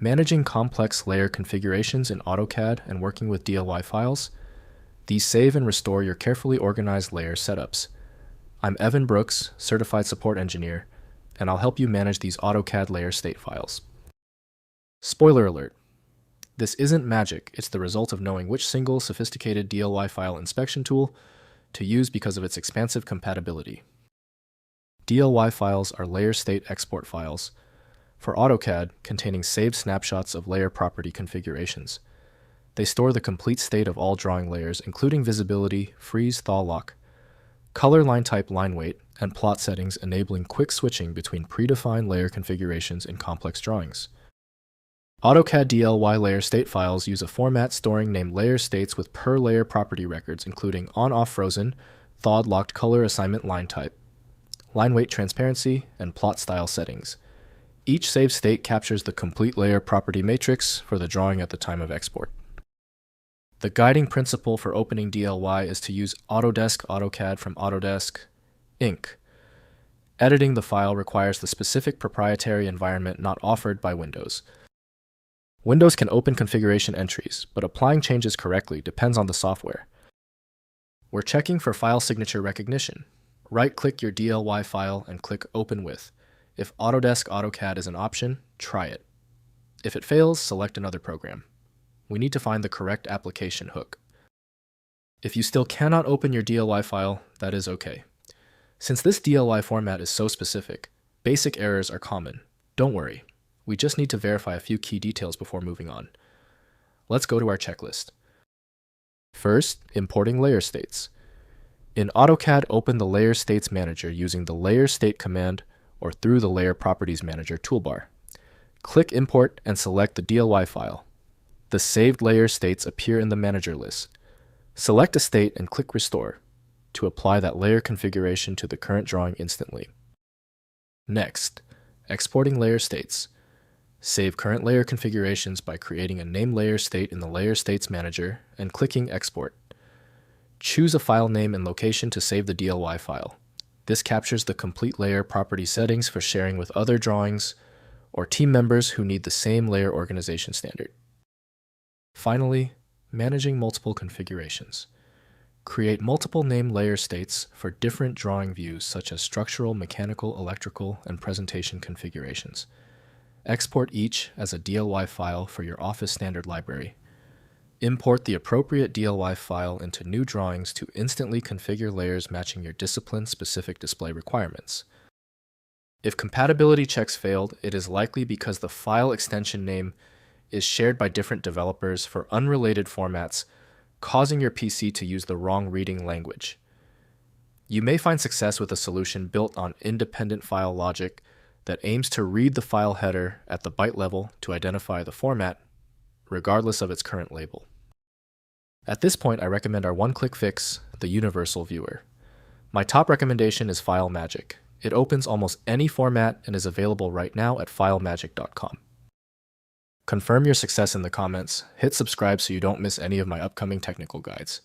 Managing complex layer configurations in AutoCAD and working with DLY files, these save and restore your carefully organized layer setups. I'm Evan Brooks, Certified Support Engineer, and I'll help you manage these AutoCAD layer state files. Spoiler alert. This isn't magic, it's the result of knowing which single sophisticated DLY file inspection tool to use because of its expansive compatibility. DLY files are layer state export files for AutoCAD containing saved snapshots of layer property configurations. They store the complete state of all drawing layers, including visibility, freeze, thaw, lock, color, line type, line weight, and plot settings, enabling quick switching between predefined layer configurations in complex drawings. AutoCAD DLY layer state files use a format storing named layer states with per layer property records, including on-off frozen, thawed locked color assignment line type, line weight transparency, and plot style settings. Each saved state captures the complete layer property matrix for the drawing at the time of export. The guiding principle for opening DLY is to use Autodesk AutoCAD from Autodesk, Inc. Editing the file requires the specific proprietary environment not offered by Windows. Windows can open configuration entries, but applying changes correctly depends on the software. We're checking for file signature recognition. Right-click your DLY file and click Open With. If Autodesk AutoCAD is an option, try it. If it fails, select another program. We need to find the correct application hook. If you still cannot open your DLY file, that is okay. Since this DLY format is so specific, basic errors are common. Don't worry. We just need to verify a few key details before moving on. Let's go to our checklist. First, importing layer states. In AutoCAD, open the Layer States Manager using the Layer State command or through the Layer Properties Manager toolbar. Click Import and select the DLY file. The saved layer states appear in the manager list. Select a state and click Restore to apply that layer configuration to the current drawing instantly. Next, exporting layer states. Save current layer configurations by creating a named layer state in the Layer States Manager and clicking Export. Choose a file name and location to save the DLY file. This captures the complete layer property settings for sharing with other drawings or team members who need the same layer organization standard. Finally, managing multiple configurations. Create multiple named layer states for different drawing views such as structural, mechanical, electrical, and presentation configurations. Export each as a DLY file for your Office Standard Library. Import the appropriate DLY file into new drawings to instantly configure layers matching your discipline-specific display requirements. If compatibility checks failed, it is likely because the file extension name is shared by different developers for unrelated formats, causing your PC to use the wrong reading language. You may find success with a solution built on independent file logic that aims to read the file header at the byte level to identify the format, regardless of its current label. At this point, I recommend our one-click fix, the Universal Viewer. My top recommendation is FileMagick. It opens almost any format and is available right now at filemagick.com. Confirm your success in the comments, hit subscribe so you don't miss any of my upcoming technical guides.